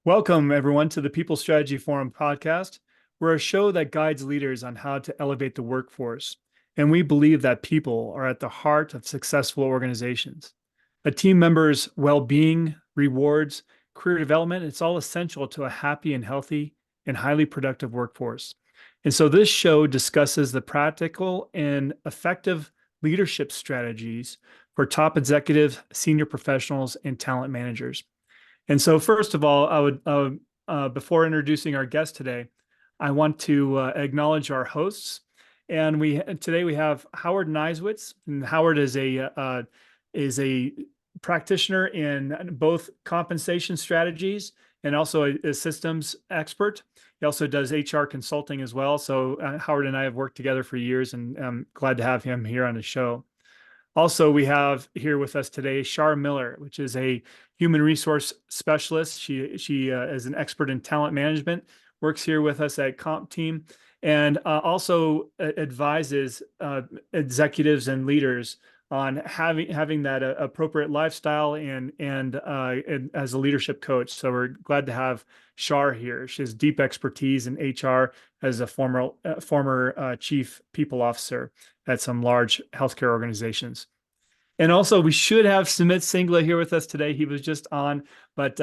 Welcome, everyone, to the People Strategy Forum podcast. We're a show that guides leaders on how to elevate the workforce. And we believe that people are at the heart of successful organizations. A team member's well being, rewards, career development, it's all essential to a happy and healthy and highly productive workforce. And so this show discusses the practical and effective leadership strategies for top executives, senior professionals, and talent managers. And so, first of all, before introducing our guest today, I want to acknowledge our hosts. And today we have Howard Nisewitz, and Howard is a practitioner in both compensation strategies and also a systems expert. He also does HR consulting as well. So Howard and I have worked together for years, and I'm glad to have him here on the show. Also, we have here with us today Shar Miller, which is a human resource specialist. She is an expert in talent management, works here with us at Comp Team, and also advises executives and leaders on having that appropriate lifestyle and as a leadership coach. So we're glad to have Shar here. She has deep expertise in HR as a former chief people officer at some large healthcare organizations. And also, we should have Sumit Singla here with us today. He was just on, but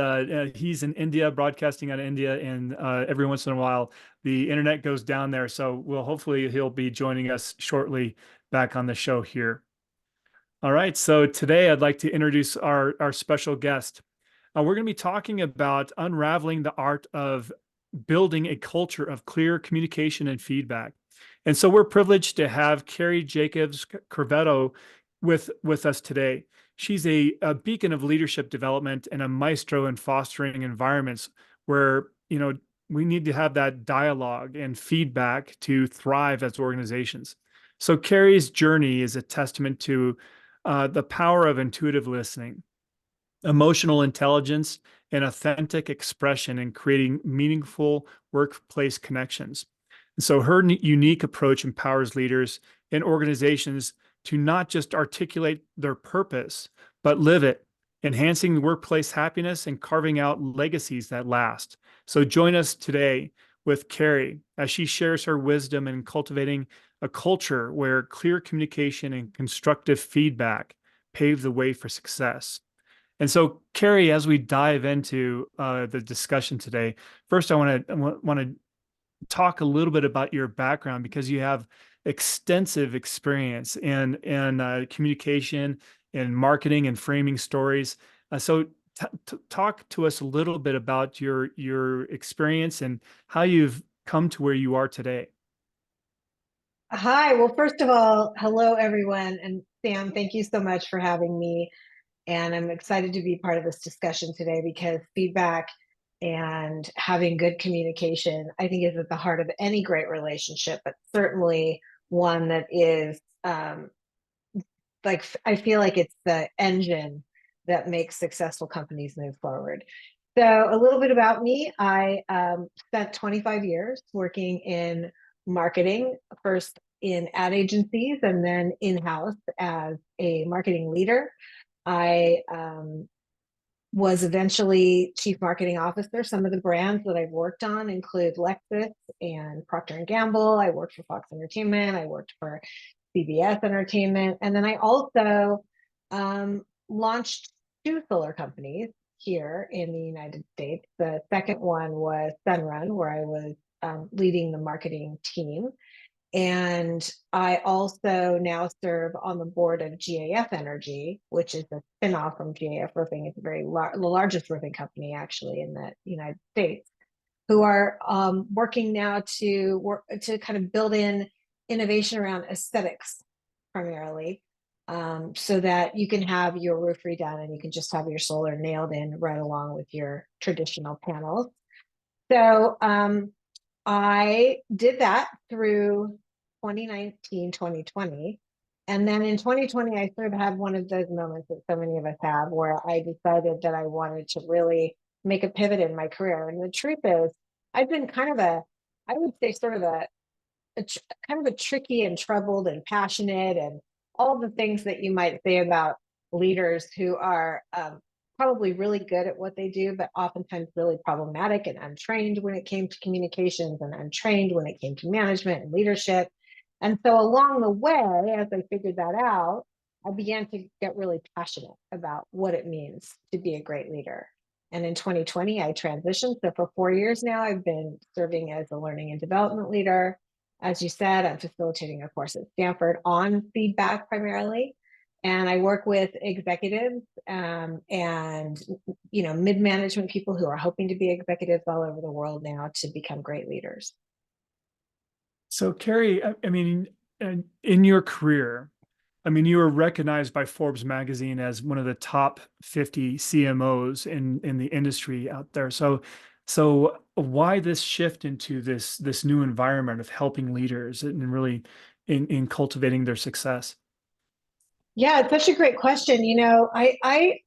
he's in India, broadcasting out of India, and every once in a while, the internet goes down there. So hopefully he'll be joining us shortly back on the show here. All right, so today I'd like to introduce our special guest. We're going to be talking about unraveling the art of building a culture of clear communication and feedback. And so we're privileged to have Cari Jacobs-Crovetto with us today. She's a beacon of leadership development and a maestro in fostering environments where, we need to have that dialogue and feedback to thrive as organizations. So Cari's journey is a testament to the power of intuitive listening, emotional intelligence, and authentic expression in creating meaningful workplace connections. And so her unique approach empowers leaders and organizations to not just articulate their purpose, but live it, enhancing workplace happiness and carving out legacies that last. So join us today with Cari as she shares her wisdom in cultivating a culture where clear communication and constructive feedback pave the way for success. And so, Cari, as we dive into the discussion today, first I want to talk a little bit about your background because you have extensive experience in communication and marketing and framing stories. So, talk to us a little bit about your experience and how you've come to where you are today. Hi. Well, first of all, hello, everyone. And Sam, thank you so much for having me. And I'm excited to be part of this discussion today because feedback and having good communication, I think, is at the heart of any great relationship, but certainly one that is I feel like it's the engine that makes successful companies move forward. So a little bit about me. I spent 25 years working in marketing, first in ad agencies and then in-house as a marketing leader. I was eventually chief marketing officer. Some of the brands that I've worked on include Lexus and Procter and Gamble. I worked for Fox Entertainment. I worked for CBS Entertainment. And then I also launched two solar companies here in the United States. The second one was Sunrun, where I was leading the marketing team. And I also now serve on the board of GAF Energy, which is a spinoff from GAF Roofing. It's the largest roofing company actually in the United States, who are working now to kind of build in innovation around aesthetics primarily, so that you can have your roof redone and you can just have your solar nailed in right along with your traditional panels. So I did that through 2019, 2020. And then in 2020, I sort of had one of those moments that so many of us have where I decided that I wanted to really make a pivot in my career. And the truth is, I've been I would say sort of kind of a tricky and troubled and passionate and all the things that you might say about leaders who are probably really good at what they do, but oftentimes really problematic and untrained when it came to communications and untrained when it came to management and leadership. And so along the way, as I figured that out, I began to get really passionate about what it means to be a great leader. And in 2020, I transitioned. So for 4 years now, I've been serving as a learning and development leader. As you said, I'm facilitating a course at Stanford on feedback primarily. And I work with executives and mid-management people who are hoping to be executives all over the world now to become great leaders. So, Cari, I mean, in your career, I mean, you were recognized by Forbes magazine as one of the top 50 CMOs in the industry out there. So why this shift into this new environment of helping leaders and really in cultivating their success? Yeah, it's such a great question. I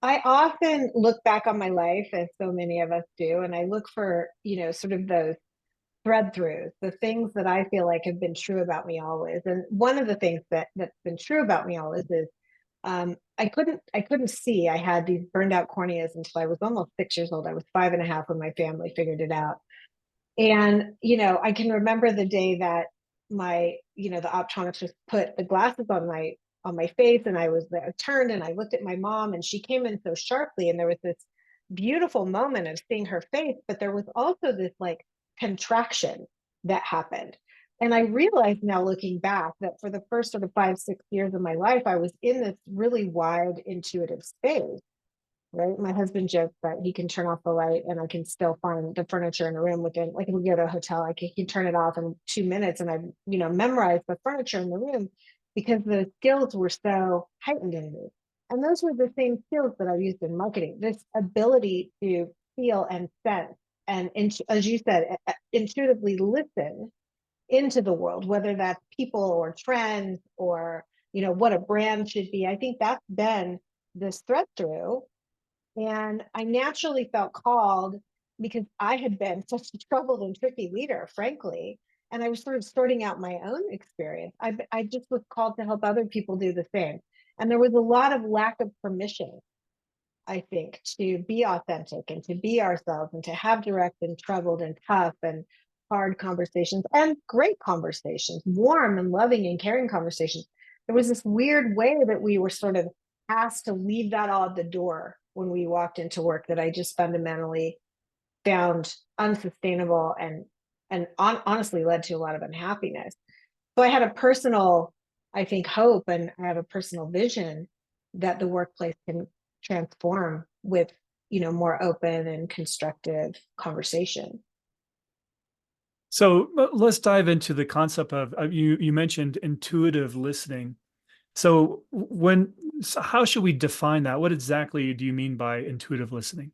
often look back on my life, as so many of us do, and I look for, sort of those thread throughs, the things that I feel like have been true about me always. And one of the things that's been true about me always is I couldn't see. I had these burned out corneas until I was almost 6 years old. I was 5 and a half when my family figured it out. And, I can remember the day that the optometrist put the glasses on my face, and I turned and I looked at my mom, and she came in so sharply, and there was this beautiful moment of seeing her face, but there was also this like contraction that happened. And I realized now looking back that for the first sort of 5, 6 years of my life, I was in this really wide intuitive space, right? My husband jokes that he can turn off the light and I can still find the furniture in a room within, like if we go to a hotel, he can turn it off in 2 minutes, and I, memorized the furniture in the room because the skills were so heightened in me. And those were the same skills that I used in marketing, this ability to feel and sense and, as you said, intuitively listen into the world, whether that's people or trends or, what a brand should be. I think that's been this thread through. And I naturally felt called because I had been such a troubled and tricky leader, frankly. And I was sort of sorting out my own experience. I just was called to help other people do the same. And there was a lot of lack of permission, I think, to be authentic and to be ourselves and to have direct and troubled and tough and hard conversations and great conversations, warm and loving and caring conversations. There was this weird way that we were sort of asked to leave that all at the door when we walked into work that I just fundamentally found unsustainable and honestly led to a lot of unhappiness. So I had a personal, I think, hope, and I have a personal vision that the workplace can transform with, more open and constructive conversation. So let's dive into the concept of you mentioned intuitive listening. So how should we define that? What exactly do you mean by intuitive listening?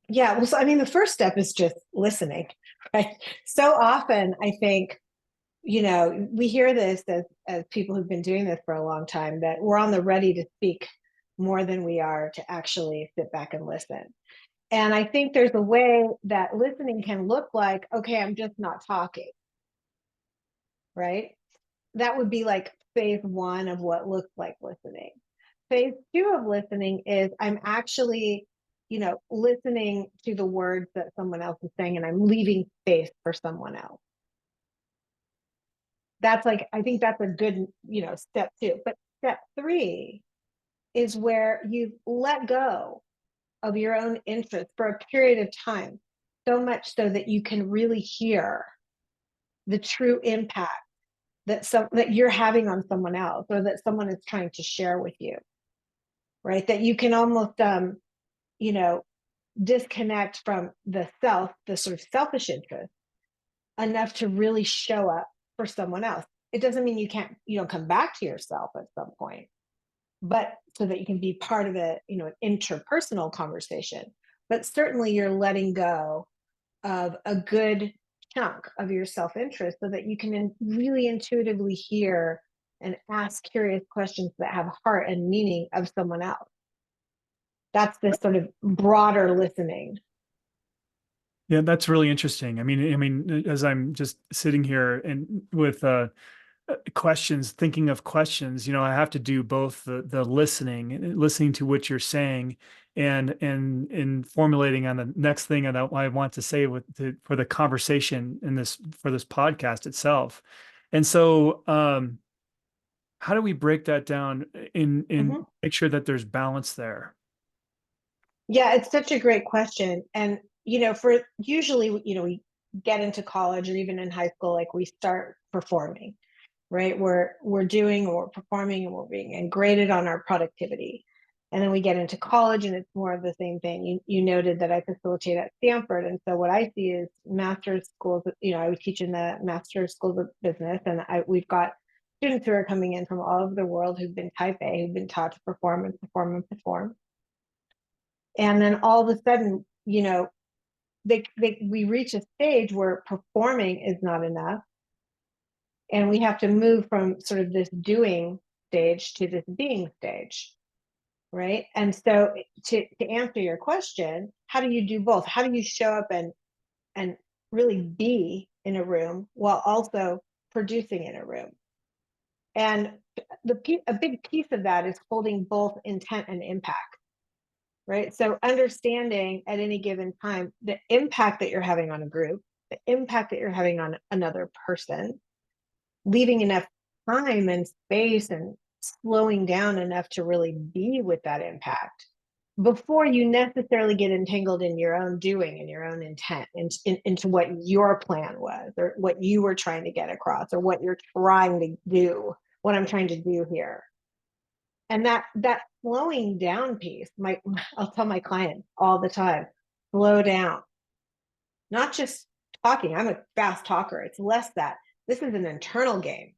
Yeah, well, so I mean, the first step is just listening, right? So often, I think, we hear this as people who've been doing this for a long time, that we're on the ready to speak more than we are to actually sit back and listen. And I think there's a way that listening can look like, okay, I'm just not talking, right? That would be like phase one of what looks like listening. Phase two of listening is I'm actually, listening to the words that someone else is saying, and I'm leaving space for someone else. That's like, I think that's a good, step two. But step three is where you've let go of your own interest for a period of time, so much so that you can really hear the true impact that you're having on someone else, or that someone is trying to share with you, right? That you can almost you know disconnect from the sort of selfish interest, enough to really show up for someone else. It doesn't mean you don't come back to yourself at some point, but so that you can be part of an interpersonal conversation. But certainly you're letting go of a good chunk of your self-interest so that you can really intuitively hear and ask curious questions that have heart and meaning of someone else. That's this sort of broader listening. Yeah, that's really interesting. I mean, as I'm just sitting here and with questions, thinking of questions, I have to do both the listening to what you're saying, and in formulating on the next thing that I want to say for the conversation for this podcast itself. And so, how do we break that down in Mhm. make sure that there's balance there? Yeah, it's such a great question. And, for usually, we get into college or even in high school, like we start performing, right? We're doing or we're performing and we're being graded on our productivity. And then we get into college and it's more of the same thing. You noted that I facilitate at Stanford. And so what I see is master's schools, I would teach in the master's schools of business, and we've got students who are coming in from all over the world who've been type A, who've been taught to perform and perform and perform. And then all of a sudden, we reach a stage where performing is not enough. And we have to move from sort of this doing stage to this being stage, right? And so to answer your question, how do you do both? How do you show up and really be in a room while also producing in a room? And a big piece of that is holding both intent and impact, right? So understanding at any given time the impact that you're having on a group, the impact that you're having on another person, leaving enough time and space and slowing down enough to really be with that impact before you necessarily get entangled in your own doing and your own intent into what your plan was or what you were trying to get across or what you're trying to do, what I'm trying to do here. And that slowing down piece, I'll tell my clients all the time, slow down. Not just talking. I'm a fast talker. It's less that. This is an internal game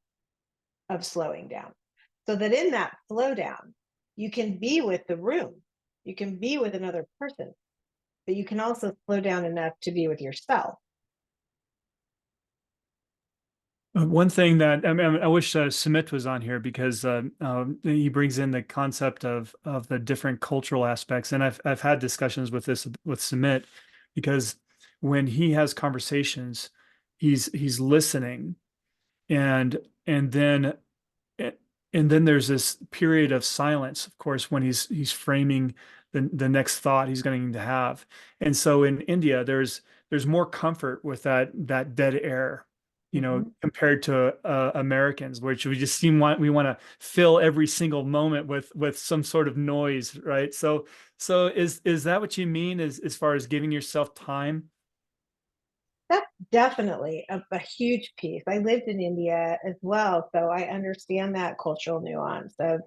of slowing down. So that in that slow down, you can be with the room. You can be with another person, but you can also slow down enough to be with yourself. One thing that I wish Sumit was on here because he brings in the concept of the different cultural aspects, and I've had discussions with Sumit because when he has conversations, he's listening, and and then and then there's this period of silence, of course, when he's framing the next thought he's going to have. And so in India, there's more comfort with that dead air, Mm-hmm. compared to Americans, which we want to fill every single moment with some sort of noise, right? So is that what you mean as far as giving yourself time? That's definitely a huge piece. I lived in India as well, so I understand that cultural nuance of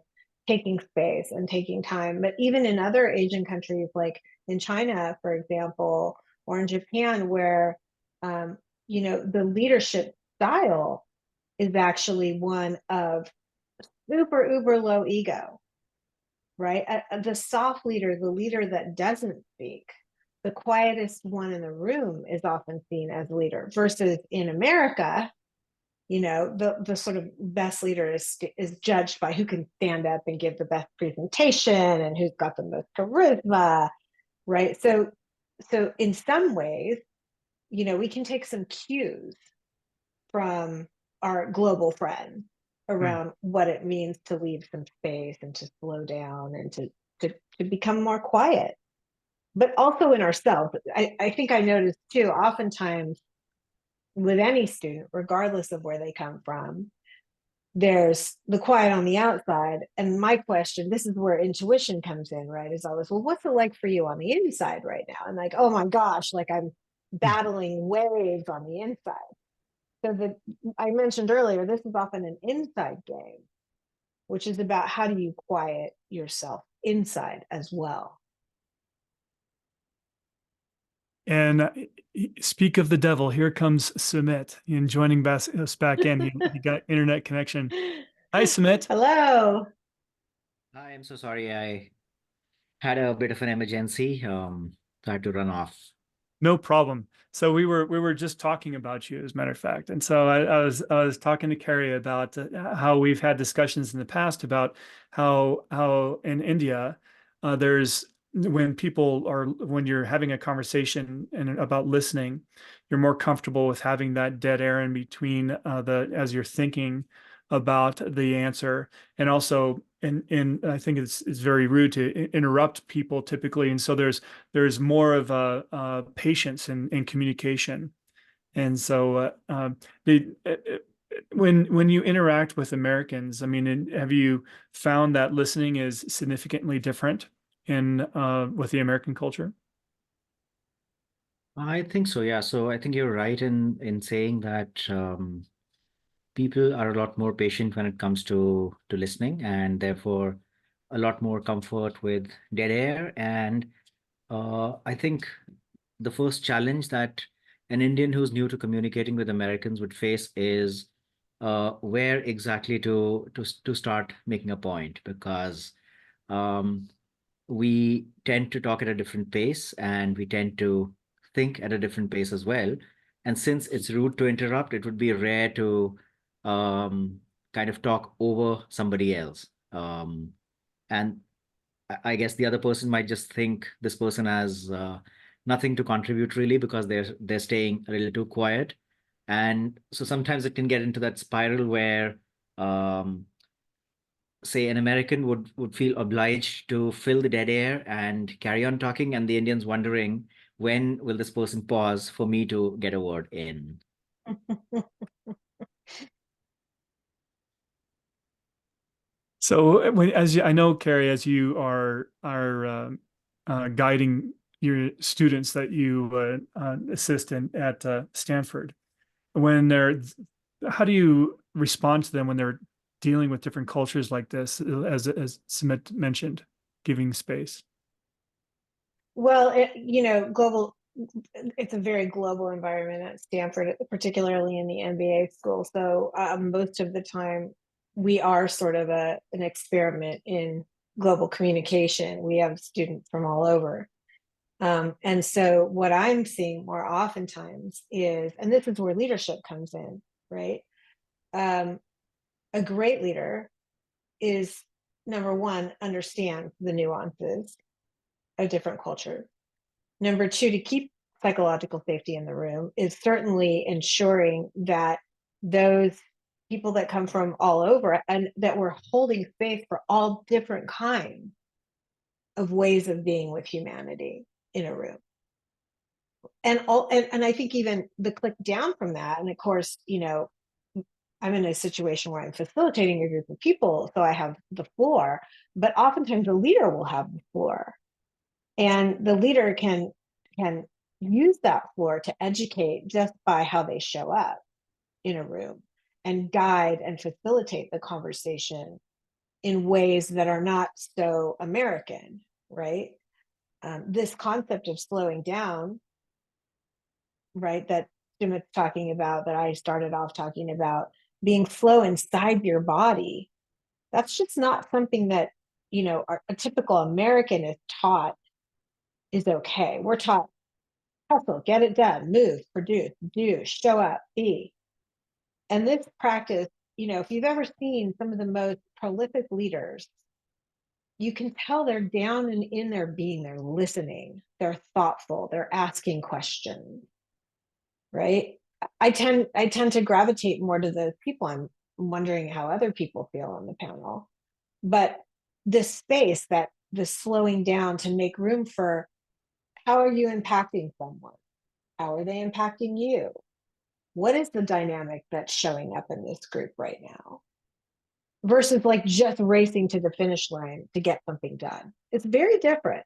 taking space and taking time. But even in other Asian countries, like in China, for example, or in Japan, where um, the leadership style is actually one of super uber low ego, right? The soft leader, the leader that doesn't speak, the quietest one in the room is often seen as leader versus in America, the sort of best leader is judged by who can stand up and give the best presentation and who's got the most charisma, right? So in some ways, we can take some cues from our global friends Hmm. around what it means to leave some space and to slow down and to become more quiet, but also in ourselves. I think I noticed too, oftentimes with any student, regardless of where they come from, there's the quiet on the outside. And my question, this is where intuition comes in, right? Is always, well, what's it like for you on the inside right now? And like, oh my gosh, like I'm battling waves on the inside. So that I mentioned earlier, this is often an inside game, which is about how do you quiet yourself inside as well. And speak of the devil, here comes Sumit and joining us back in. He got internet connection. Hi, Sumit. Hello. I am so sorry. I had a bit of an emergency. So I had to run off. No problem. So we were just talking about you, as a matter of fact. And so I was talking to Cari about how we've had discussions in the past about how in India there's when you're having a conversation and about listening, you're more comfortable with having that dead air in between the as you're thinking about the answer, and also and I think it's very rude to interrupt people typically, and so there's more of a patience in communication, and so when you interact with Americans, I mean, have you found that listening is significantly different in with the American culture? I think so, yeah. So I think you're right in saying that people are a lot more patient when it comes to listening, and therefore a lot more comfort with dead air. And I think the first challenge that an Indian who's new to communicating with Americans would face is where exactly to start making a point, because um, we tend to talk at a different pace and we tend to think at a different pace as well. And since it's rude to interrupt, it would be rare to kind of talk over somebody else. And I guess the other person might just think this person has nothing to contribute really, because they're staying a little too quiet. And so sometimes it can get into that spiral where um, say an American would feel obliged to fill the dead air and carry on talking, and the Indian's wondering, when will this person pause for me to get a word in? So as I know, Carrie, as you are guiding your students that you assist in at Stanford, when how do you respond to them when they're dealing with different cultures like this, as Sumit mentioned, giving space? Well, global, it's a very global environment at Stanford, particularly in the MBA school. So most of the time, we are sort of an experiment in global communication. We have students from all over. And so what I'm seeing more oftentimes is, and this is where leadership comes in, right? A great leader is, number one, understand the nuances of different cultures. Number two, to keep psychological safety in the room is certainly ensuring that those people that come from all over, and that we're holding space for all different kinds of ways of being with humanity in a room. And I think even the click down from that, and of course, I'm in a situation where I'm facilitating a group of people, so I have the floor, but oftentimes the leader will have the floor. And the leader can use that floor to educate just by how they show up in a room, and guide and facilitate the conversation in ways that are not so American, right? This concept of slowing down, right, that Jim talking about, that I started off talking about, being slow inside your body, that's just not something that, a typical American is taught is okay. We're taught hustle, get it done, move, produce, do, show up, be. And this practice, if you've ever seen some of the most prolific leaders, you can tell they're down and in their being, they're listening, they're thoughtful, they're asking questions, right? I tend to gravitate more to those people. I'm wondering how other people feel on the panel. But this space, that the slowing down to make room for, how are you impacting someone? How are they impacting you? What is the dynamic that's showing up in this group right now? Versus like just racing to the finish line to get something done. It's very different.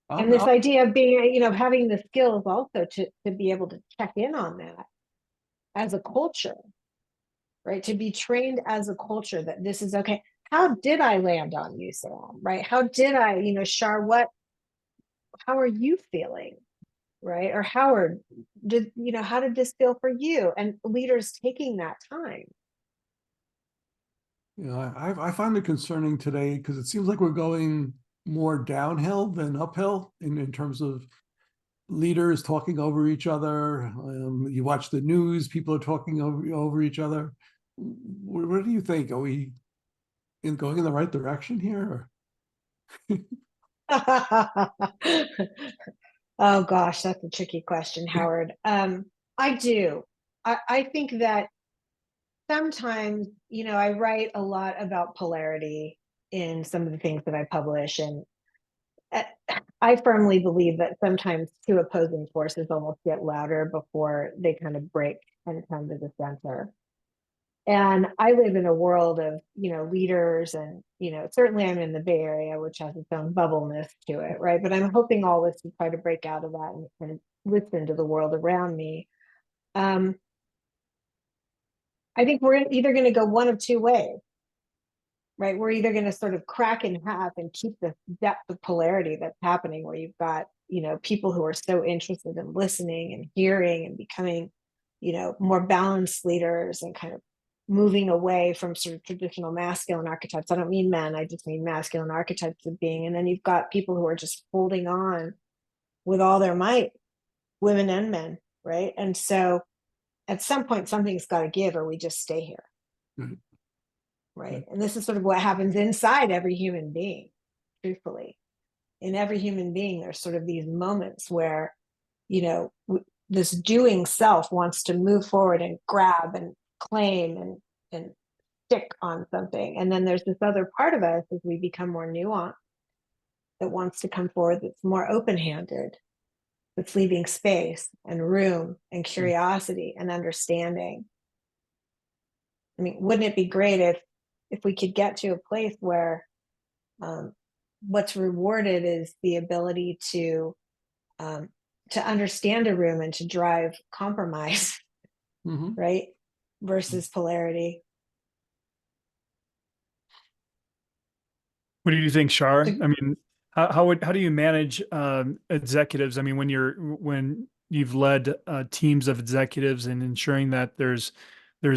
And this idea of being, having the skills also to be able to check in on that as a culture, right? To be trained as a culture that this is okay. How did I land on you, Sam? Right? How did I, Shar, how are you feeling? Right? Or Howard, how did this feel for you? And leaders taking that time. I find it concerning today because it seems like we're going more downhill than uphill in terms of leaders talking over each other. You watch the news, people are talking over each other. What do you think? Are we going in the right direction here? Oh gosh, that's a tricky question, Howard. I do. I think that sometimes, I write a lot about polarity in some of the things that I publish. And I firmly believe that sometimes two opposing forces almost get louder before they kind of break and come to the center. And I live in a world of, leaders and, certainly I'm in the Bay Area, which has its own bubbleness to it, right? But I'm hoping always to try to break out of that and listen to the world around me. I think we're either going to go one of two ways, right? We're either going to sort of crack in half and keep the depth of polarity that's happening, where you've got, people who are so interested in listening and hearing and becoming, more balanced leaders and kind of moving away from sort of traditional masculine archetypes. I don't mean men, I just mean masculine archetypes of being. And then you've got people who are just holding on with all their might, women and men, right? And so at some point, something's got to give, or we just stay here. Right. Right. And this is sort of what happens inside every human being, truthfully. In every human being, there's sort of these moments where, this doing self wants to move forward and grab and claim and stick on something. And then there's this other part of us as we become more nuanced that wants to come forward, that's more open-handed, that's leaving space and room and curiosity and understanding. I mean, wouldn't it be great if we could get to a place where what's rewarded is the ability to understand a room and to drive compromise, right? Versus polarity. What do you think, Shar? I mean, how do you manage executives? I mean, when you've led teams of executives and ensuring that there's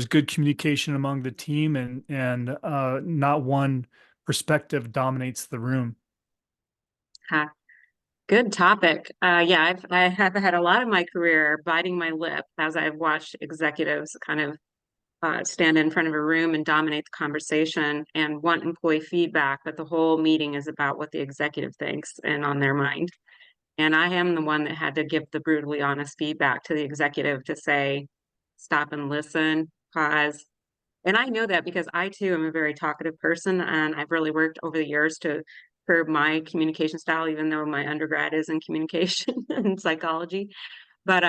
good communication among the team and not one perspective dominates the room. Good topic. Yeah, I have had a lot of my career biting my lip as I've watched executives kind of stand in front of a room and dominate the conversation and want employee feedback, but the whole meeting is about what the executive thinks and on their mind. And I am the one that had to give the brutally honest feedback to the executive to say, stop and listen, pause. And I know that because I too am a very talkative person, and I've really worked over the years to curb my communication style, even though my undergrad is in communication and psychology. But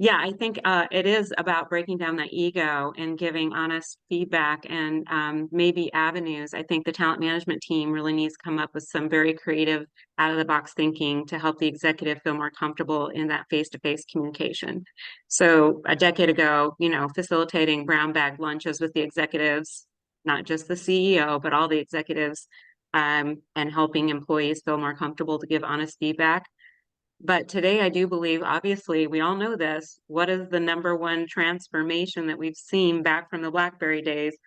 yeah, I think it is about breaking down that ego and giving honest feedback and maybe avenues. I think the talent management team really needs to come up with some very creative, out-of-the-box thinking to help the executive feel more comfortable in that face-to-face communication. So a decade ago, facilitating brown bag lunches with the executives, not just the CEO, but all the executives, and helping employees feel more comfortable to give honest feedback. But today, I do believe, obviously, we all know this. What is the number one transformation that we've seen back from the BlackBerry days?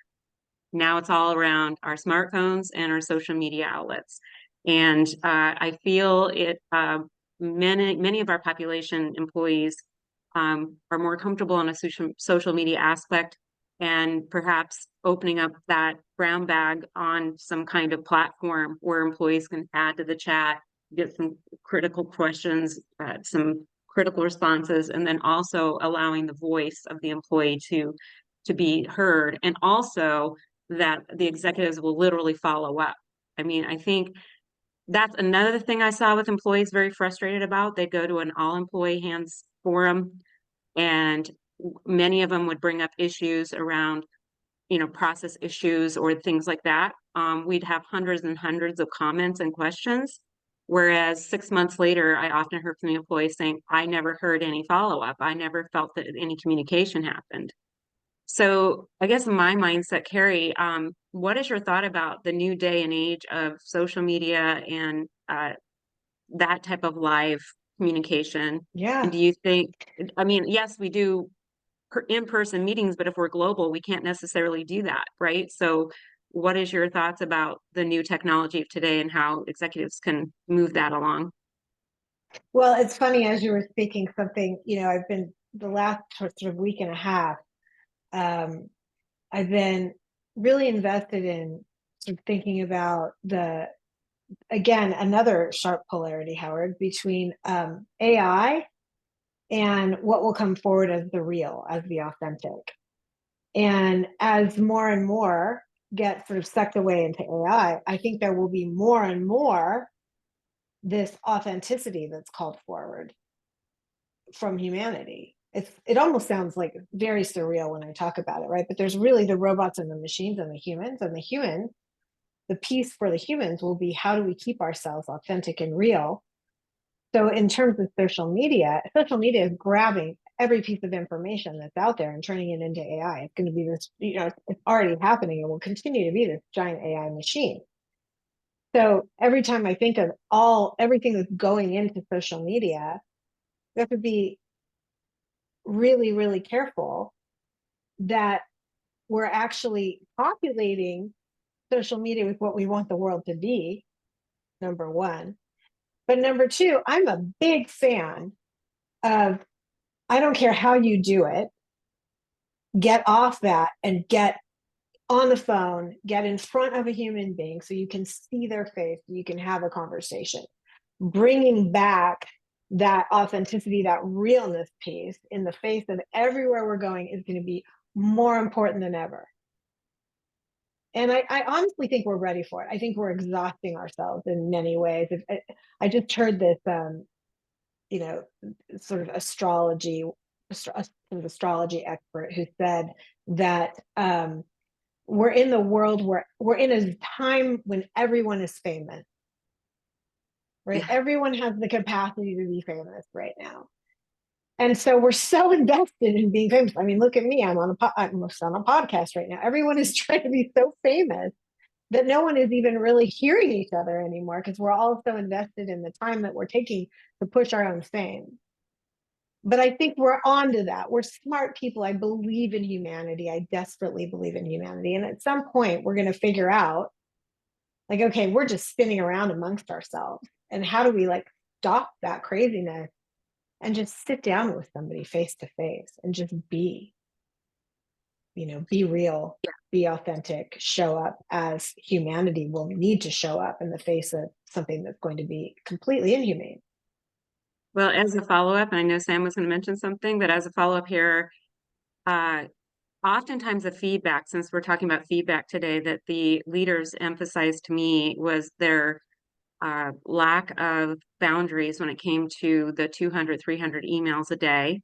Now it's all around our smartphones and our social media outlets. And I feel many of our population employees are more comfortable on a social media aspect, and perhaps opening up that brown bag on some kind of platform where employees can add to the chat, get some critical questions, some critical responses, and then also allowing the voice of the employee to be heard, and also that the executives will literally follow up. I mean, I think that's another thing I saw with employees very frustrated about. They'd go to an all-employee hands forum, and many of them would bring up issues around process issues or things like that. We'd have hundreds and hundreds of comments and questions. Whereas 6 months later, I often heard from the employees saying, I never heard any follow-up. I never felt that any communication happened. So I guess in my mindset, Cari, what is your thought about the new day and age of social media and that type of live communication? Yeah. And do you think, I mean, yes, we do in-person meetings, but if we're global, we can't necessarily do that, right? So what is your thoughts about the new technology of today and how executives can move that along? Well, it's funny, as you were speaking, something, I've been the last sort of week and a half, I've been really invested in sort of thinking about again, another sharp polarity, Howard, between AI and what will come forward as the real, as the authentic. And as more and more get sort of sucked away into AI, I think there will be more and more this authenticity that's called forward from humanity. It almost sounds like very surreal when I talk about it, right? But there's really the robots and the machines and the humans, and the piece for the humans will be, how do we keep ourselves authentic and real? So in terms of social media is grabbing every piece of information that's out there and turning it into AI. It's going to be this, it's already happening and will continue to be this giant AI machine. So every time I think of everything that's going into social media, we have to be really, really careful that we're actually populating social media with what we want the world to be, number one. But number two, I'm a big fan of, I don't care how you do it, get off that and get on the phone, get in front of a human being so you can see their face, you can have a conversation. Bringing back that authenticity, that realness piece in the face of everywhere we're going is going to be more important than ever. And I honestly think we're ready for it. I think we're exhausting ourselves in many ways. I just heard this, sort of astrology expert who said that we're in the world where we're in a time when everyone is famous, right? Yeah. Everyone has the capacity to be famous right now. And so we're so invested in being famous. I mean, look at me, I'm on a podcast right now. Everyone is trying to be so famous that no one is even really hearing each other anymore, because we're all so invested in the time that we're taking to push our own fame. But I think we're on to that. We're smart people. I believe in humanity. I desperately believe in humanity. And at some point, we're going to figure out, like, okay, we're just spinning around amongst ourselves. And how do we stop that craziness and just sit down with somebody face to face and just be real, be authentic, show up as humanity will need to show up in the face of something that's going to be completely inhumane. Well, as a follow-up, and I know Sam was going to mention something, but as a follow-up here, oftentimes the feedback, since we're talking about feedback today, that the leaders emphasized to me was their lack of boundaries when it came to the 200, 300 emails a day.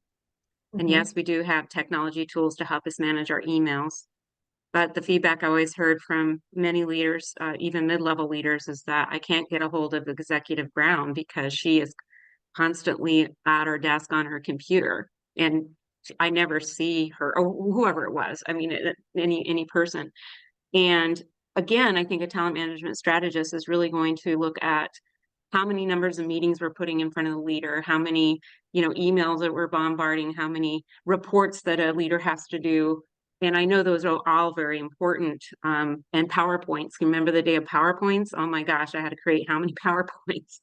And yes, we do have technology tools to help us manage our emails. But the feedback I always heard from many leaders, even mid-level leaders, is that I can't get a hold of Executive Brown because she is constantly at her desk on her computer, and I never see her, or whoever it was. I mean, any person. And again, I think a talent management strategist is really going to look at how many numbers of meetings we're putting in front of the leader, how many, emails that we're bombarding, how many reports that a leader has to do. And I know those are all very important. And PowerPoints. Remember the day of PowerPoints? Oh my gosh, I had to create how many PowerPoints,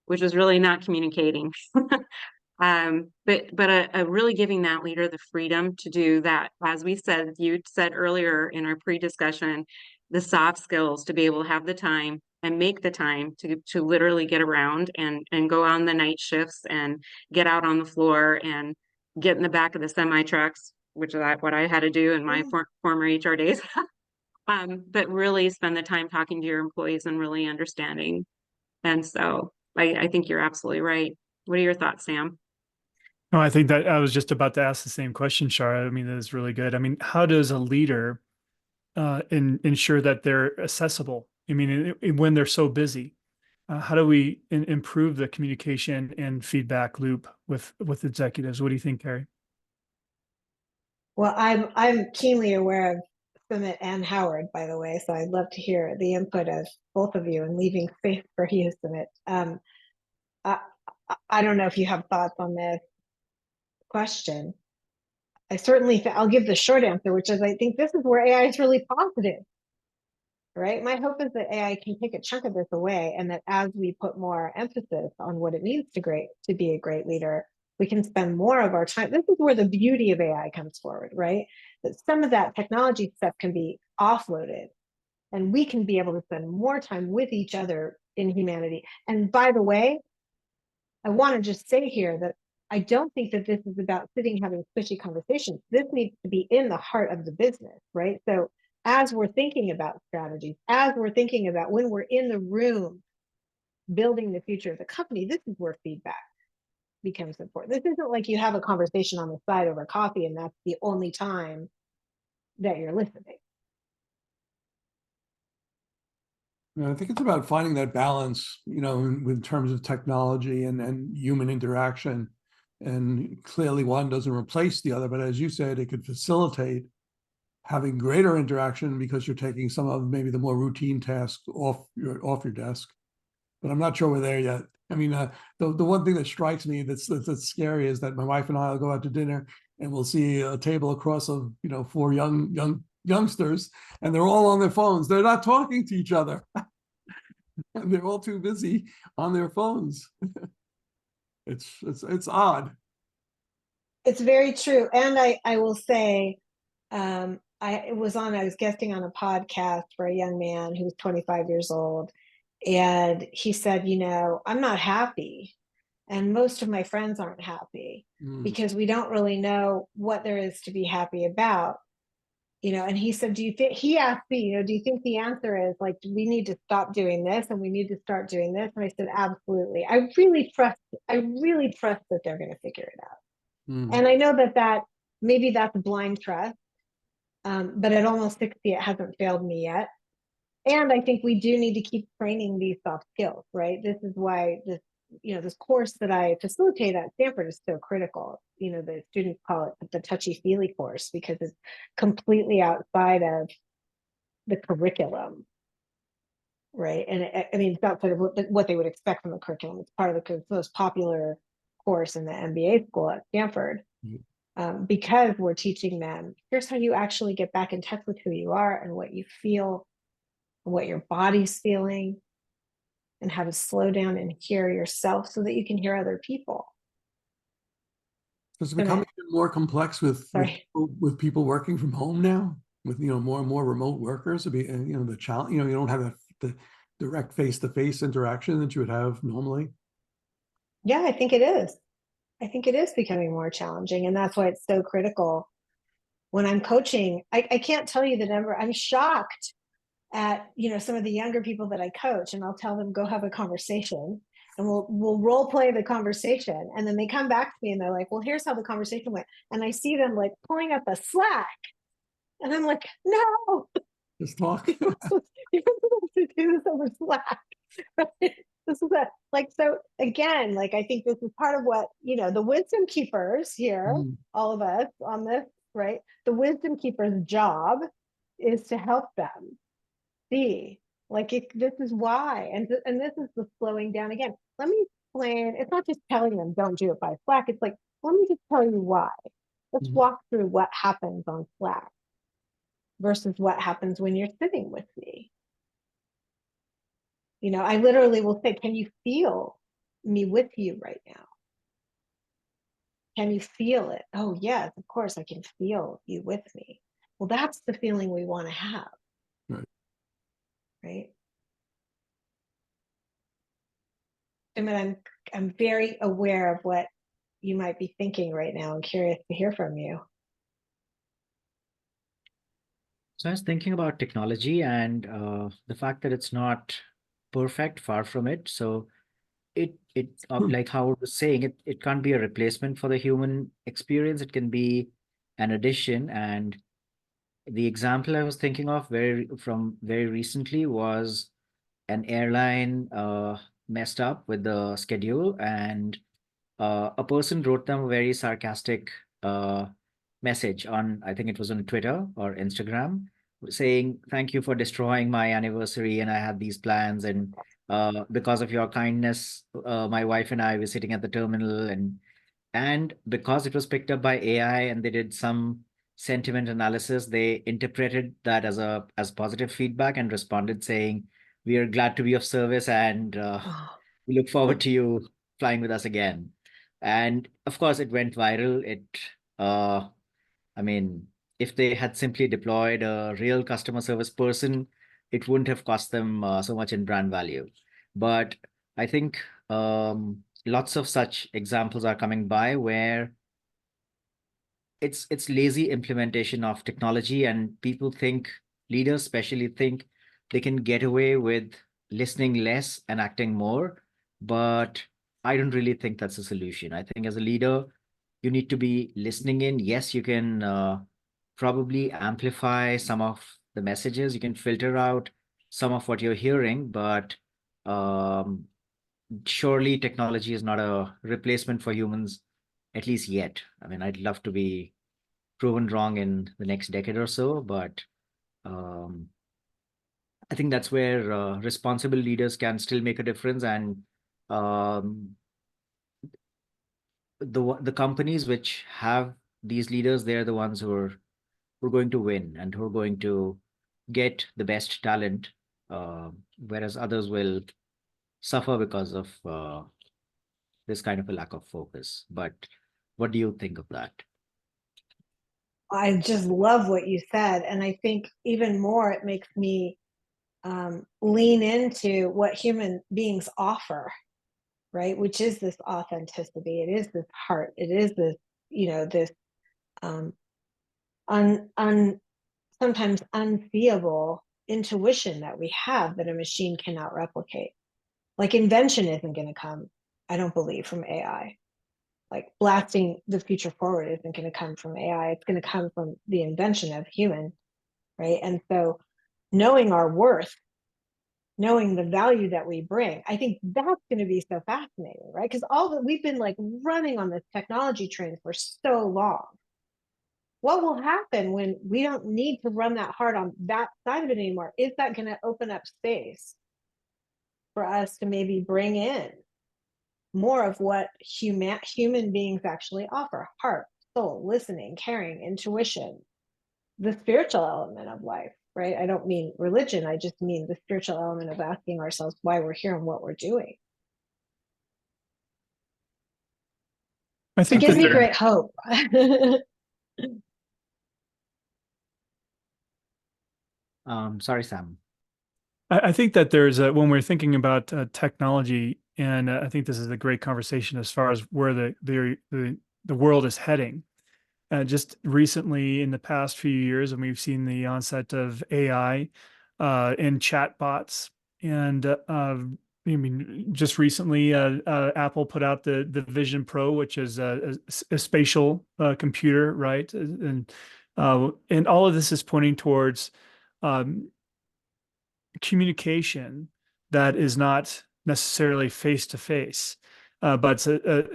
which was really not communicating. But really giving that leader the freedom to do that. As we said, you said earlier in our pre-discussion, the soft skills to be able to have the time and make the time to literally get around and go on the night shifts and get out on the floor and get in the back of the semi trucks, which is what I had to do in my former HR days. But really spend the time talking to your employees and really understanding. And so I think you're absolutely right. What are your thoughts, Sam? No, I think that I was just about to ask the same question, Shara. I mean, that is really good. I mean, how does a leader ensure that they're accessible? I mean, when they're so busy, how do we improve the communication and feedback loop with executives? What do you think, Cari? Well, I'm keenly aware of Sumit and Howard, by the way, so I'd love to hear the input of both of you and leaving space for you, Sumit. I don't know if you have thoughts on this question. I'll give the short answer, which is I think this is where AI is really positive, right? My hope is that AI can take a chunk of this away, and that as we put more emphasis on what it means to be a great leader, we can spend more of our time. This is where the beauty of AI comes forward, right? That some of that technology stuff can be offloaded, and we can be able to spend more time with each other in humanity. And by the way, I want to just say here that I don't think that this is about sitting having squishy conversations. This needs to be in the heart of the business, right? So as we're thinking about strategies, as we're thinking about when we're in the room building the future of the company, this is where feedback becomes important. This isn't like you have a conversation on the side over coffee and that's the only time that you're listening. I think it's about finding that balance, in terms of technology and human interaction. And clearly one doesn't replace the other, but as you said, it could facilitate having greater interaction because you're taking some of maybe the more routine tasks off your desk. But I'm not sure we're there yet. I mean, the one thing that strikes me that's scary is that my wife and I will go out to dinner and we'll see a table across of 4 youngsters, and they're all on their phones. They're not talking to each other. And they're all too busy on their phones. It's odd. It's very true. And I will say, I was guesting on a podcast for a young man who was 25 years old. And he said, I'm not happy. And most of my friends aren't happy because we don't really know what there is to be happy about. And he said, he asked me, do you think the answer is like, we need to stop doing this and we need to start doing this? And I said, absolutely. I really trust that they're going to figure it out. And I know that maybe that's blind trust. But at almost 60, it hasn't failed me yet. And I think we do need to keep training these soft skills, right? This is why this course that I facilitate at Stanford is so critical. The students call it the touchy-feely course because it's completely outside of the curriculum, right? And it's outside of what they would expect from the curriculum. It's part of the most popular course in the MBA school at Stanford. Because we're teaching them, here's how you actually get back in touch with who you are and what you feel, what your body's feeling, and how to slow down and hear yourself so that you can hear other people. Does it become even more complex with people working from home now, with more and more remote workers? The challenge, you don't have the direct face-to-face interaction that you would have normally. Yeah, I think it is. I think it is becoming more challenging, and that's why it's so critical. When I'm coaching, I can't tell you the number. I'm shocked at some of the younger people that I coach, and I'll tell them go have a conversation, and we'll role play the conversation, and then they come back to me and they're like, "Well, here's how the conversation went," and I see them like pulling up a Slack, and I'm like, "No, just talk." You're supposed to do this over Slack. This is so again, I think this is part of what, the wisdom keepers here, all of us on this, right? The wisdom keeper's job is to help them see, this is why. And this is the slowing down again. Let me explain. It's not just telling them don't do it by Slack. It's like, let me just tell you why. Let's walk through what happens on Slack versus what happens when you're sitting with me. I literally will say, can you feel me with you right now? Can you feel it? Oh, yes, of course, I can feel you with me. Well, that's the feeling we want to have. Right? But I'm very aware of what you might be thinking right now and curious to hear from you. So I was thinking about technology and the fact that it's not perfect, far from it. So it like Howard was saying, it can't be a replacement for the human experience. It can be an addition. And the example I was thinking of from very recently was an airline messed up with the schedule, and a person wrote them a very sarcastic message on, I think it was on Twitter or Instagram, saying, "Thank you for destroying my anniversary, and I had these plans, and because of your kindness, my wife and I were sitting at the terminal, and because it was picked up by AI and they did some sentiment analysis, they interpreted that as positive feedback and responded saying, 'We are glad to be of service, and we look forward to you flying with us again.'" And of course, it went viral. If they had simply deployed a real customer service person, it wouldn't have cost them so much in brand value. But I think lots of such examples are coming by where it's lazy implementation of technology, and people think, leaders especially think, they can get away with listening less and acting more. But I don't really think that's a solution. I think as a leader, you need to be listening in. Yes, you can probably amplify some of the messages, you can filter out some of what you're hearing, but um, surely technology is not a replacement for humans, at least yet. I mean, I'd love to be proven wrong in the next decade or so, but um, I think that's where responsible leaders can still make a difference. And um, the companies which have these leaders, they're the ones who are going to win and who are going to get the best talent, whereas others will suffer because of this kind of a lack of focus. But what do you think of that? I just love what you said. And I think even more, it makes me lean into what human beings offer, right? Which is this authenticity. It is this heart. It is this, this um, sometimes unseeable intuition that we have that a machine cannot replicate. Like invention isn't going to come, I don't believe, from AI. Like blasting the future forward isn't going to come from AI. It's going to come from the invention of human, right? And so knowing our worth, knowing the value that we bring, I think that's going to be so fascinating, right? Because we've been like running on this technology train for so long. What will happen when we don't need to run that hard on that side of it anymore? Is that going to open up space for us to maybe bring in more of what human beings actually offer? Heart, soul, listening, caring, intuition, the spiritual element of life, right? I don't mean religion. I just mean the spiritual element of asking ourselves why we're here and what we're doing. I It think gives that me there, great hope. Sorry, Sam. I think that there's when we're thinking about technology, and I think this is a great conversation as far as where the world is heading. Just recently, in the past few years, and we've seen the onset of AI and chatbots, and I mean, just recently, Apple put out the Vision Pro, which is a spatial computer, right? And all of this is pointing towards um, communication that is not necessarily face to face, but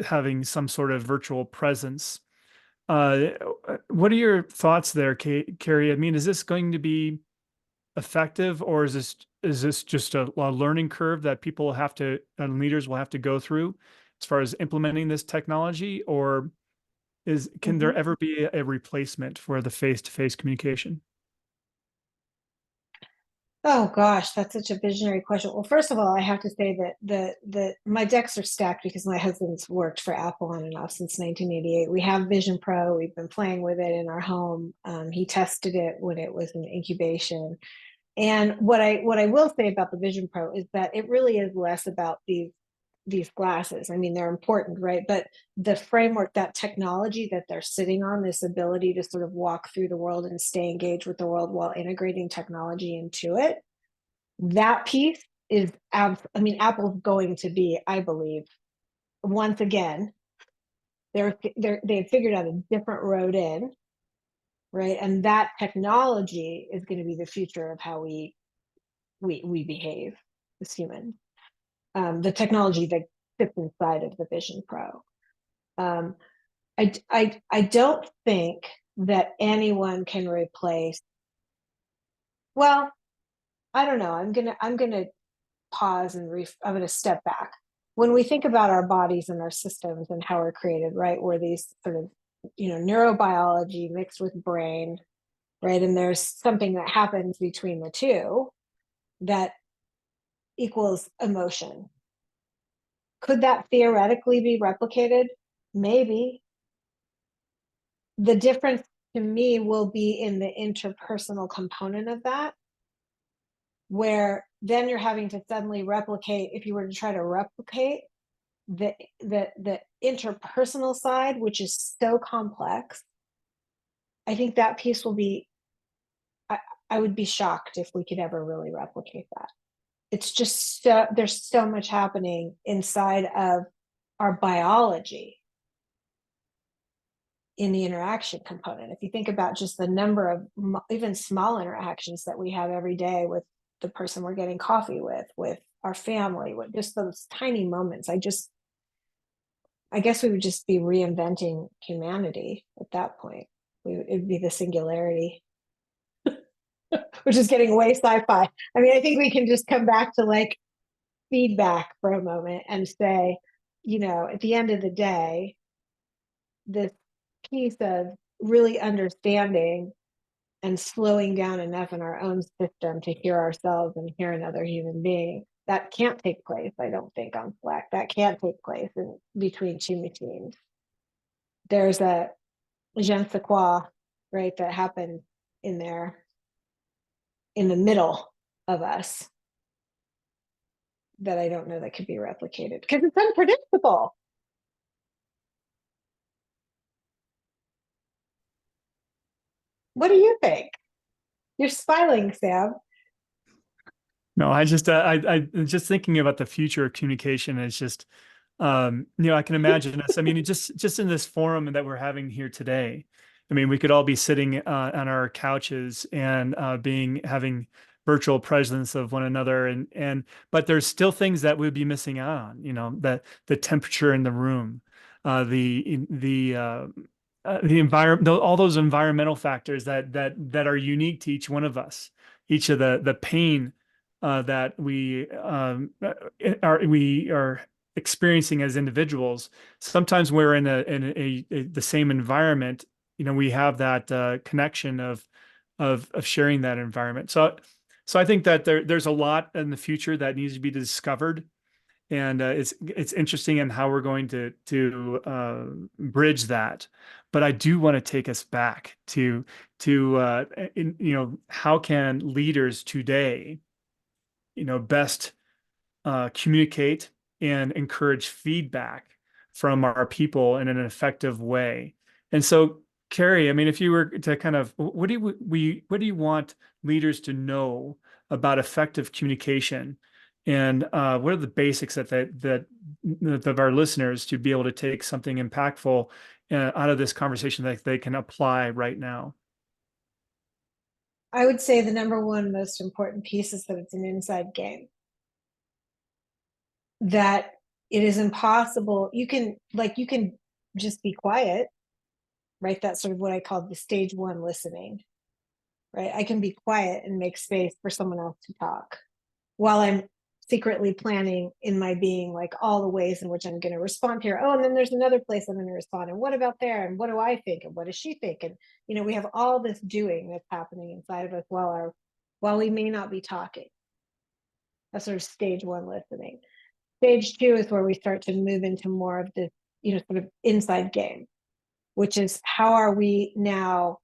having some sort of virtual presence. Uh, what are your thoughts there, Cari? I mean, is this going to be effective, or is this just a learning curve that people have to and leaders will have to go through as far as implementing this technology, or can there ever be a replacement for the face-to-face communication? Oh gosh, that's such a visionary question. Well, first of all, I have to say that the my decks are stacked because my husband's worked for Apple on and off since 1988. We have Vision Pro. We've been playing with it in our home. He tested it when it was in incubation. And what I will say about the Vision Pro is that it really is less about these glasses. I mean, they're important, right? But the framework, that technology that they're sitting on, this ability to sort of walk through the world and stay engaged with the world while integrating technology into it, that piece is, I mean, Apple's going to be, I believe, once again, they've figured out a different road in, right? And that technology is going to be the future of how we behave as humans. The technology that sits inside of the Vision Pro. I don't think that anyone can replace. Well, I don't know. I'm gonna pause and I'm gonna step back. When we think about our bodies and our systems and how we're created, right? We're these sort of, neurobiology mixed with brain, right? And there's something that happens between the two that equals emotion. Could that theoretically be replicated? Maybe. The difference to me will be in the interpersonal component of that, where then you're having to suddenly replicate. If you were to try to replicate the interpersonal side, which is so complex, I think that piece will be, I would be shocked if we could ever really replicate that. It's just so, there's so much happening inside of our biology in the interaction component. If you think about just the number of even small interactions that we have every day with the person we're getting coffee with our family, with just those tiny moments, I guess we would just be reinventing humanity at that point. It'd be the singularity, which is getting way sci-fi. I mean, I think we can just come back to like feedback for a moment and say, you know, at the end of the day, this piece of really understanding and slowing down enough in our own system to hear ourselves and hear another human being, that can't take place, I don't think, on Slack. That can't take place in between two machines. There's a je ne sais quoi, right, that happened in there in the middle of us that I don't know that could be replicated because it's unpredictable. What do you think? You're smiling, Sam. No, I just thinking about the future of communication is just, you know, I can imagine us. I mean, just in this forum that we're having here today, I mean, we could all be sitting on our couches and having virtual presence of one another, but there's still things that we'd be missing out on. You know, that the temperature in the room, the environment, all those environmental factors that are unique to each one of us, each of the pain that we are experiencing as individuals. Sometimes we're in the same environment. You know, we have that connection of sharing that environment. So I think that there's a lot in the future that needs to be discovered, and it's interesting in how we're going to bridge that. But I do want to take us back to you know, how can leaders today, you know, best communicate and encourage feedback from our people in an effective way. And so, Cari, I mean, if you were to kind of, what do you want leaders to know about effective communication, and what are the basics that of our listeners to be able to take something impactful out of this conversation that they can apply right now? I would say the number one most important piece is that it's an inside game. That it is impossible. You can just be quiet, right? That's sort of what I call the stage one listening, right? I can be quiet and make space for someone else to talk while I'm secretly planning in my being, like, all the ways in which I'm going to respond here. Oh, and then there's another place I'm going to respond. And what about there? And what do I think? And what does she think? And, you know, we have all this doing that's happening inside of us while we may not be talking. That's sort of stage one listening. Stage two is where we start to move into more of this, you know, sort of inside game, which is how are we now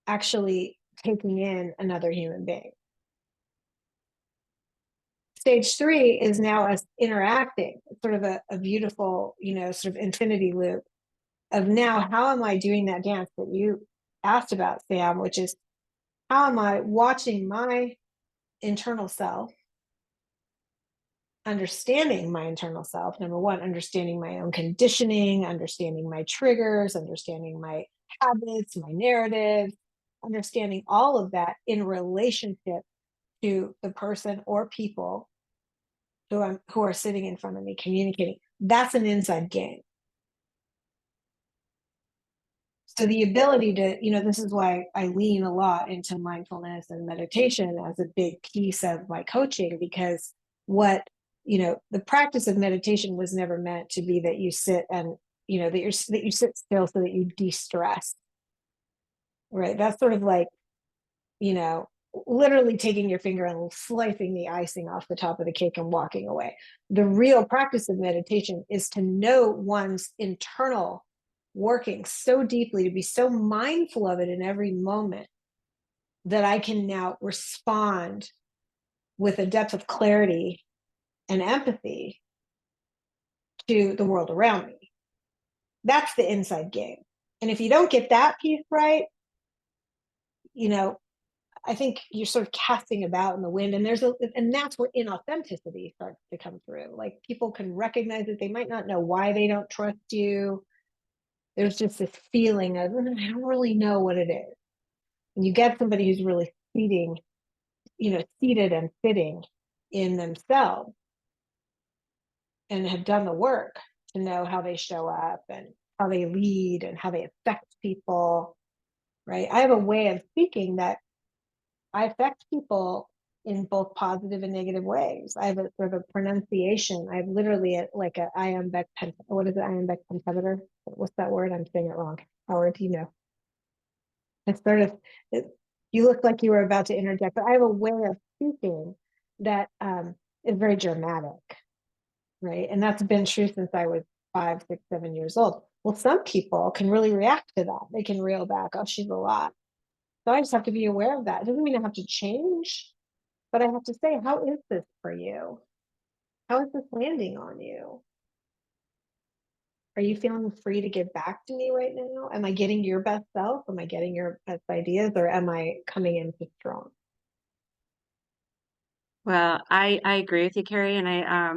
actually taking in another human being? Stage three is now us interacting. It's sort of a beautiful, you know, sort of infinity loop of now, how am I doing that dance that you asked about, Sam, which is how am I watching my internal self, understanding my internal self. Number one, understanding my own conditioning, understanding my triggers, understanding my habits, my narratives, understanding all of that in relationship to the person or people who are sitting in front of me communicating. That's an inside game. So the ability to, you know, this is why I lean a lot into mindfulness and meditation as a big piece of my coaching, because you know, the practice of meditation was never meant to be that you sit and, you know, that you sit still so that you de-stress, right? That's sort of like, you know, literally taking your finger and slicing the icing off the top of the cake and walking away. The real practice of meditation is to know one's internal working so deeply, to be so mindful of it in every moment, that I can now respond with a depth of clarity and empathy to the world around me. That's the inside game. And if you don't get that piece right, I think you're sort of casting about in the wind, and that's where inauthenticity starts to come through. Like, people can recognize it. They might not know why they don't trust you. There's just this feeling of, I don't really know what it is. And you get somebody who's really seated and sitting in themselves and have done the work to know how they show up and how they lead and how they affect people, right? I have a way of speaking that I affect people in both positive and negative ways. I have a sort of a pronunciation. I have literally like a iambic what is it? Iambic pentameter? What's that word? I'm saying it wrong. Howard, do you know? It's sort of, you look like you were about to interject, but I have a way of speaking that is very dramatic, right? And that's been true since I was 5, 6, 7 years old. Well, some people can really react to that. They can reel back, oh, she's a lot. So I just have to be aware of that. It doesn't mean I have to change, but I have to say, how is this for you? How is this landing on you? Are you feeling free to give back to me right now? Am I getting your best self? Am I getting your best ideas, or am I coming in too strong? Well, I agree with you, Cari, and I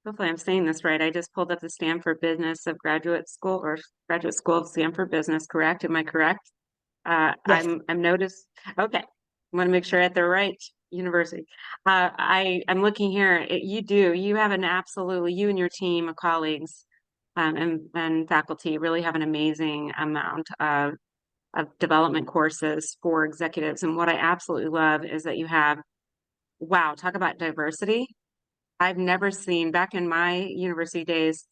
hopefully I'm saying this right. I just pulled up the Stanford Business of Graduate School of Stanford Business, correct? Am I correct? Yes. I'm noticed. Okay. I want to make sure at the right university. I'm looking here. You have an absolutely, you and your team of colleagues and faculty really have an amazing amount of development courses for executives. And what I absolutely love is that you have, wow, talk about diversity. I've never seen, back in my university days,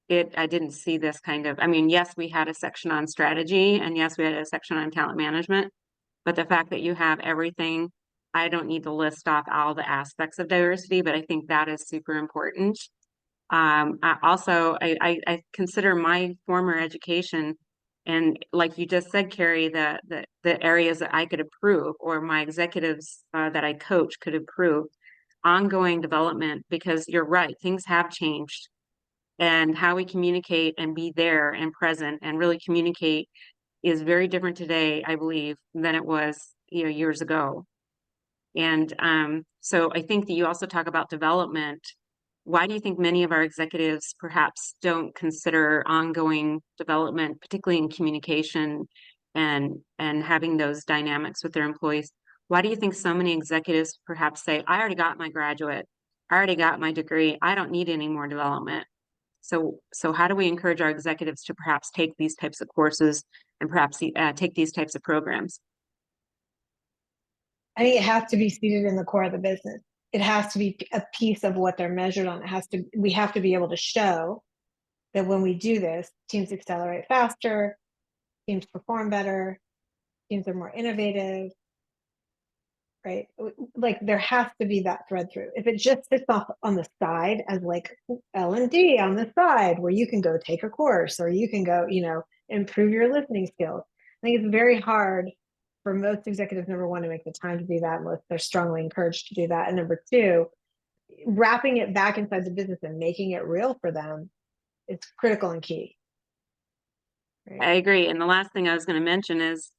I didn't see this kind of, I mean, yes, we had a section on strategy, and yes, we had a section on talent management, but the fact that you have everything, I don't need to list off all the aspects of diversity, but I think that is super important. I consider my former education, and like you just said, Cari, the areas that I could improve, or my executives that I coach could improve, ongoing development, because you're right, things have changed, and how we communicate and be there and present and really communicate is very different today, I believe, than it was, years ago. And so I think that you also talk about development. Why do you think many of our executives perhaps don't consider ongoing development, particularly in communication and having those dynamics with their employees? Why do you think so many executives perhaps say, I already got my graduate, I already got my degree, I don't need any more development? So how do we encourage our executives to perhaps take these types of courses and perhaps take these types of programs? I think it has to be seated in the core of the business. It has to be a piece of what they're measured on. We have to be able to show that when we do this, teams accelerate faster, teams perform better, teams are more innovative, right? Like, there has to be that thread through. If it just sits off on the side as like L&D on the side, where you can go take a course, or you can go, improve your listening skills, I think it's very hard for most executives. Number one, to make the time to do that, unless they're strongly encouraged to do that. And number two, wrapping it back inside the business and making it real for them is critical and key. Right? I agree. And the last thing I was going to mention is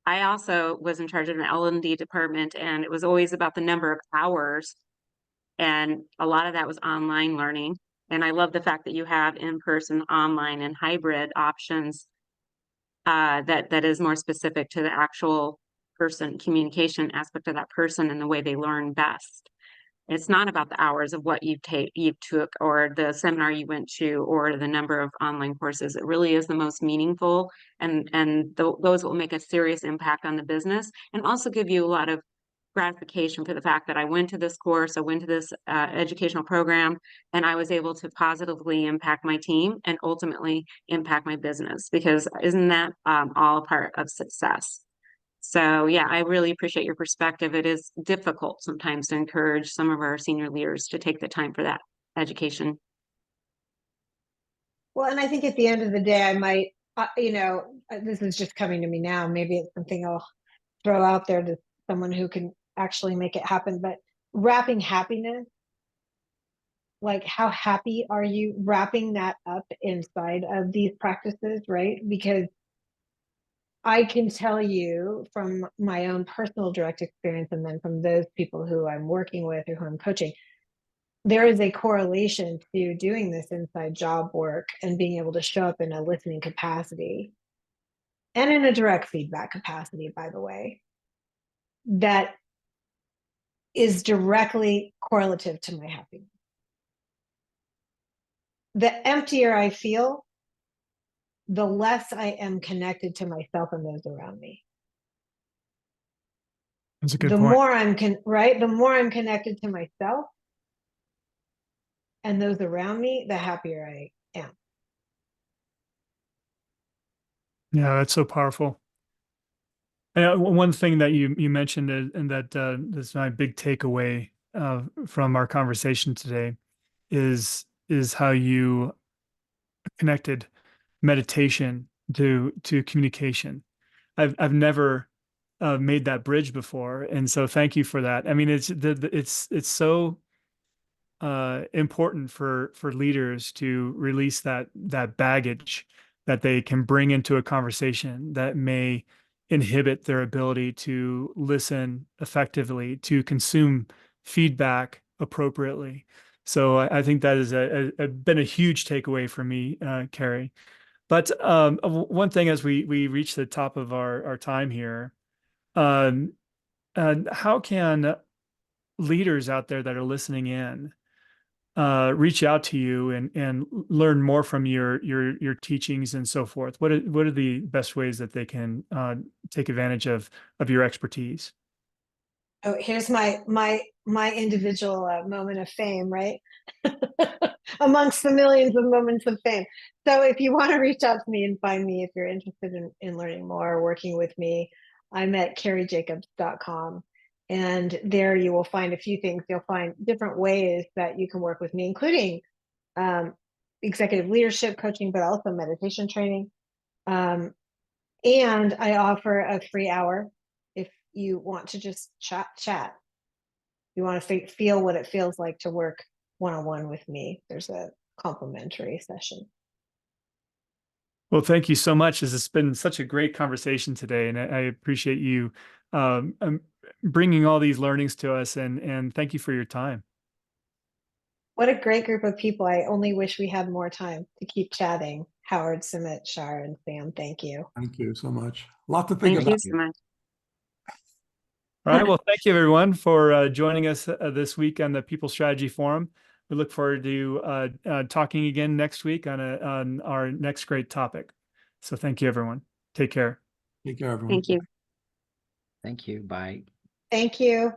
I also was in charge of an L&D department, and it was always about the number of hours. And a lot of that was online learning. And I love the fact that you have in-person, online, and hybrid options that is more specific to the actual person, communication aspect of that person and the way they learn best. It's not about the hours of what you took, or the seminar you went to, or the number of online courses. It really is the most meaningful, and those will make a serious impact on the business, and also give you a lot of gratification for the fact that I went to this course, I went to this educational program, and I was able to positively impact my team and ultimately impact my business, because isn't that all a part of success? So yeah, I really appreciate your perspective. It is difficult sometimes to encourage some of our senior leaders to take the time for that education. Well, and I think at the end of the day, I might, this is just coming to me now. Maybe it's something I'll throw out there to someone who can actually make it happen. But wrapping happiness like, how happy are you wrapping that up inside of these practices, right? Because I can tell you from my own personal direct experience, and then from those people who I'm working with or who I'm coaching, there is a correlation to doing this inside job work and being able to show up in a listening capacity and in a direct feedback capacity, by the way, that is directly correlative to my happiness. The emptier I feel, the less I am connected to myself and those around me. That's a good The point. more the more I'm connected to myself and those around me, the happier I am. Yeah, that's so powerful. And one thing that you mentioned, and that is my big takeaway from our conversation today, is how you connected meditation to communication. I've never made that bridge before, and so thank you for that. I mean, it's so important for leaders to release that baggage that they can bring into a conversation that may inhibit their ability to listen effectively, to consume feedback appropriately. So I think that is been a huge takeaway for me, Cari. But one thing as we reach the top of our time here, um, how can leaders out there that are listening in reach out to you and learn more from your teachings and so forth? What are the best ways that they can take advantage of your expertise? Oh, here's my individual moment of fame, right? Amongst the millions of moments of fame. So if you want to reach out to me and find me, if you're interested in learning more or working with me, I'm at CariJacobs.com. And there you will find a few things. You'll find different ways that you can work with me, including executive leadership coaching, but also meditation training. And I offer a free hour if you want to just chat. You want to feel what it feels like to work one-on-one with me. There's a complimentary session. Well, thank you so much. This has been such a great conversation today, and I appreciate you bringing all these learnings to us, and thank you for your time. What a great group of people. I only wish we had more time to keep chatting. Howard, Sumit, Shar, and Sam, thank you. Thank you so much. A lot to think Thank about. you so much. All right. Well, thank you everyone for joining us this week on the People Strategy Forum. We look forward to talking again next week on our next great topic. So thank you, everyone. Take care. Take care, everyone. Thank you. Thank you. Bye. Thank you.